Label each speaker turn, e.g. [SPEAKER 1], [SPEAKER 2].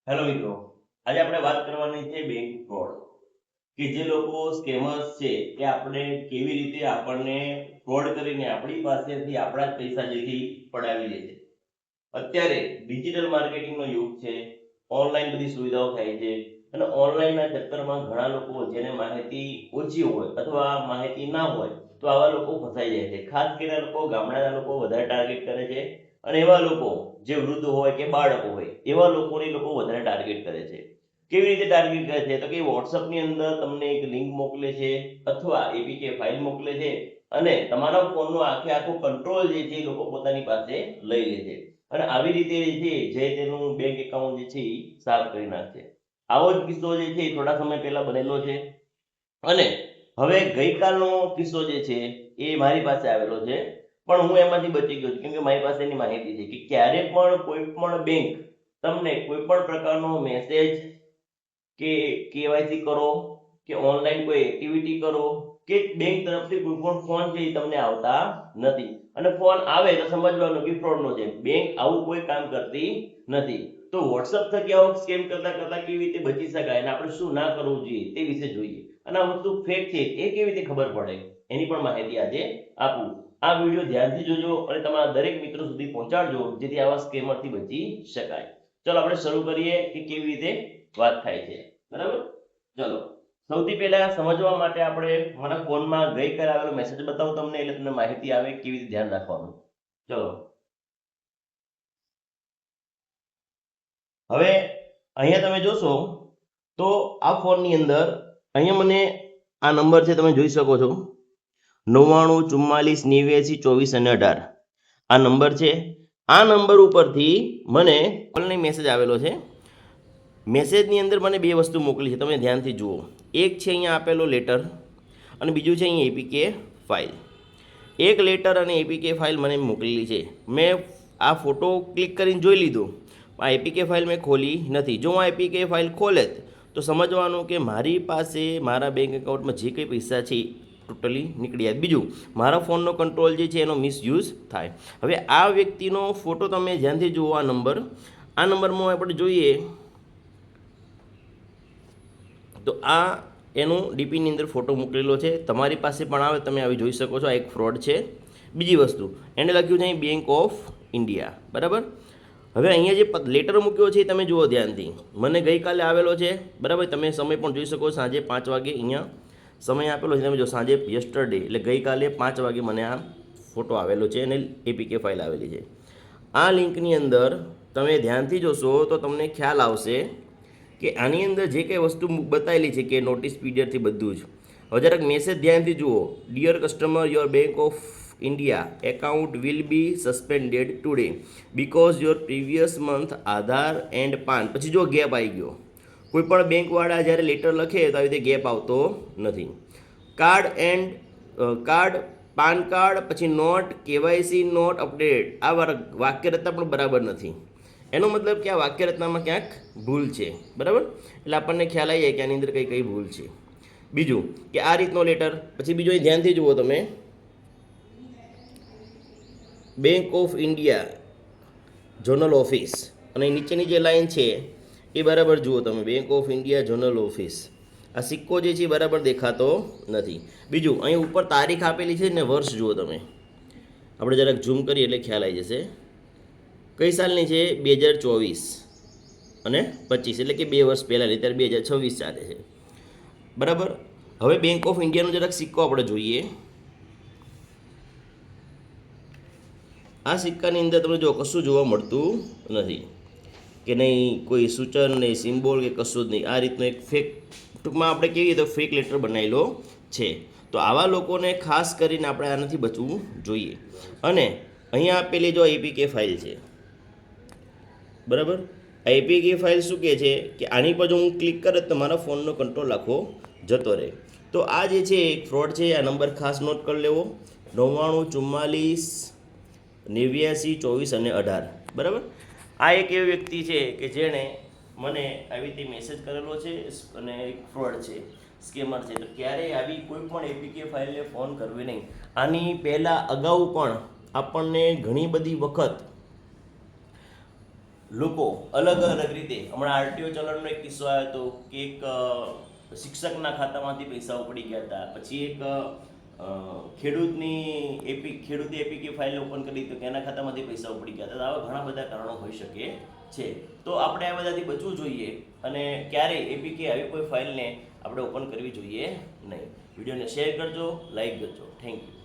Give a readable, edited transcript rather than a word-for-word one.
[SPEAKER 1] Hello મિત્રો, આજે આપણે વાત કરવાની છે બેંક ફ્રોડ કે જે લોકો સ્કેમર્સ છે કે આપણે કેવી રીતે આપણને ફ્રોડ કરીને આપણી પાસેથી આપણા જ પૈસા જેથી પડાવી લે છે. અત્યારે ડિજિટલ માર્કેટિંગનો યુગ છે, ઓનલાઈન બધી સુવિધાઓ થાય છે અને ઓનલાઈનના ચક્કરમાં ઘણા લોકો જેને માહિતી ઓછી હોય અથવા માહિતી ના હોય તો આવા લોકો ફસાઈ જાય છે. ખાસ કરીને લોકો ગામડાના લોકો વધારે ટાર્ગેટ કરે છે અને એવા લોકો જે વૃદ્ધ હોય કે બાળકો હોય એવા લોકોને લોકો વધારે ટાર્ગેટ કરે છે. કેવી રીતે ટાર્ગેટ કરે છે તો કે વોટ્સઅપની અંદર તમને એક લિંક મોકલે છે અથવા એપીકે ફાઇલ મોકલે છે અને તમારા ફોનનો આખે આખો કંટ્રોલ જે છે એ લોકો પોતાની પાસે લઈ લે છે અને આવી રીતે જે તેનું બેંક એકાઉન્ટ જે છે એ સાફ કરી નાખશે. આવો જ કિસ્સો જે છે એ થોડા સમય પહેલા બનેલો છે અને હવે ગઈકાલનો કિસ્સો જે છે એ મારી પાસે આવેલો છે, પણ હું એમાંથી બચી ગયો છું કેમ કે મારી પાસે એની માહિતી છે કે ક્યારે પણ કોઈ પણ બેંક તમને કોઈ પણ પ્રકારનો મેસેજ કે કેવાયસી કરો કે ઓનલાઈન કોઈ એક્ટિવિટી કરો કે બેંક તરફથી કોઈ પણ ફોન છે એ તમને આવતા નથી અને ફોન આવે તો સમજવાનું કે ફ્રોડનો છે. બેંક આવું કોઈ કામ કરતી નથી. તો વોટ્સઅપ થકી આવું સ્કેમ કરતા કરતા કેવી રીતે બચી શકાય અને આપણે શું ના કરવું જોઈએ તે વિશે જોઈએ અને આ વસ્તુ ફેક છે એ કેવી રીતે ખબર પડે એની પણ માહિતી આજે આપું. આ વિડીયો ધ્યાનથી જોજો અને તમારા દરેક મિત્રો સુધી પહોંચાડજો જેથી આવા સ્કેમરથી બચી શકાય. ચલો આપણે શરૂ કરીએ કે કેવી રીતે વાત થાય છે. બરાબર, ચલો સૌથી પહેલા સમજવા માટે આપણે મારા ફોનમાં ગઈકાલે આવેલો મેસેજ બતાવું તમને એટલે તમને માહિતી આવે કેવી રીતે ધ્યાન રાખવાનું. ચલો હવે અહીંયા તમે જોશો તો આ ફોનની અંદર અહીંયા મને આ નંબર છે તમે જોઈ શકો છો 99 44 89 24 અને 18 આ નંબર છે. આ નંબર ઉપરથી મને ઓનલાઈન મેસેજ આવેલો છે. મેસેજની અંદર મને બે વસ્તુ મોકલી છે, તમે ધ્યાનથી જુઓ. એક છે અહીંયા આપેલો લેટર અને બીજું છે અહીંયા એપીકે ફાઇલ. એક લેટર અને એપીકે ફાઇલ મને મોકલેલી છે. મેં આ ફોટો ક્લિક કરીને જોઈ લીધો. આ એપીકે ફાઇલ મેં ખોલી નથી. જો હું આ એપીકે ફાઇલ ખોલે તો સમજવાનું કે મારી પાસે મારા બેંક એકાઉન્ટમાં જે કંઈ પૈસા છે ટોટલી નીકળી જાય. બીજું, મારા ફોનનો કંટ્રોલ જે છે એનો મિસયુઝ થાય. હવે આ વ્યક્તિનો ફોટો તમે ધ્યાનથી જુઓ. આ નંબરમાં આપણે જોઈએ તો આ એનું ડીપીની અંદર ફોટો મૂકેલો છે. તમારી પાસે પણ આવે તમે આવી જોઈ શકો છો. આ એક ફ્રોડ છે. બીજી વસ્તુ એને લખ્યું છે અહીં બેંક ઓફ ઇન્ડિયા. બરાબર, હવે અહીંયા જે લેટર મૂક્યો છે એ તમે જુઓ ધ્યાનથી. મને ગઈકાલે આવેલો છે. બરાબર, તમે સમય પણ જોઈ શકો. સાંજે 5 વાગે અહીંયા સમય આપેલો છે. તમે જો સાંજે યસ્ટરડે એટલે ગઈકાલે 5 વાગે મને આ ફોટો આવેલો છે અને એપીકે ફાઇલ આવેલી છે. આ લિંકની અંદર તમે ધ્યાનથી જોશો તો તમને ખ્યાલ આવશે કે આની અંદર જે કંઈ વસ્તુ બતાવેલી છે કે નોટિસ પીરિયડથી બધું જ. હવે જરાક મેસેજ ધ્યાનથી જુઓ. Dear customer, your Bank of India account will be suspended today because your previous month Aadhaar and PAN. પછી જો ગેપ આવી ગયો. કોઈ પણ બેંકવાળા જ્યારે લેટર લખે તો આવી રીતે ગેપ આવતો નથી. કાર્ડ પાન કાર્ડ પછી નોટ કેવાયસી નોટ અપડેટ. આ વાક્યરચના પણ બરાબર નથી. એનો મતલબ કે આ વાક્યરચનામાં ક્યાંક ભૂલ છે. બરાબર, એટલે આપણને ખ્યાલ આવી જાય કે આની અંદર કઈ કઈ ભૂલ છે. બીજું કે આ રીતનો લેટર. પછી બીજું અહીં ધ્યાનથી જુઓ તમે, bank of India zonal office અને નીચેની જે લાઈન છે એ બરાબર જુઓ તમે. Bank of India zonal office. આ સિક્કો જે છે બરાબર દેખાતો નથી. બીજું અહીં ઉપર તારીખ આપેલી છે ને વર્ષ જુઓ તમે. આપણે જરાક ઝૂમ કરીએ એટલે ખ્યાલ આવી જશે. કઈ સાલની છે? 2024 અને 25 એટલે કે 2 વર્ષ પહેલાંની. અત્યારે 2026 ચાલે છે. બરાબર, હવે બેંક ઓફ ઇન્ડિયાનો જરાક સિક્કો આપણે જોઈએ. આ સિક્કાની અંદર તમે જો કશું જોવા મળતું નથી કે નહીં કોઈ સૂચન નહીં, સિમ્બોલ કે કશું જ નહીં. આ રીતનો એક ફેક, ટૂંકમાં આપણે કહીએ તો ફેક લેટર બનાવેલો છે. તો આવા લોકોને ખાસ કરીને આપણે આનાથી બચવું જોઈએ. અને અહીંયા આપેલી જો એપીકે ફાઇલ છે, બરાબર, આ એપીકે ફાઇલ શું કહે છે કે આની પર જો હું ક્લિક કરે તો મારા ફોનનો કંટ્રોલ આખો જતો રહે. તો આ જે છે એક ફ્રોડ છે. આ નંબર ખાસ નોટ કરી લેવો, 99 44 89 અને 18. બરાબર, આ એક એવી વ્યક્તિ છે કે જેણે મને આવી રીતે મેસેજ કરેલો છે અને એક ફ્રોડ છે, સ્કેમર છે. તો ક્યારેય આવી કોઈ પણ એપીકે ફાઇલને ફોન કરવી નહીં. આની પહેલાં અગાઉ પણ આપણને ઘણી બધી વખત લોકો અલગ અલગ રીતે, હમણાં આરટીઓ ચલણનો એક કિસ્સો આવ્યો હતો કે એક શિક્ષકના ખાતામાંથી પૈસા ઉપડી ગયા હતા, પછી એક ખેડૂતે એપીકે ફાઇલ ઓપન કરી તો કે એના ખાતામાંથી પૈસા ઉપડી ગયા હતા. આવા ઘણા બધા કારણો હોઈ શકે છે. તો આપણે આ બધાથી બચવું જોઈએ અને ક્યારેય એપીકે આવી કોઈ ફાઇલને આપણે ઓપન કરવી જોઈએ નહીં. વિડીયોને શેર કરજો, લાઈક કરજો. Thank you.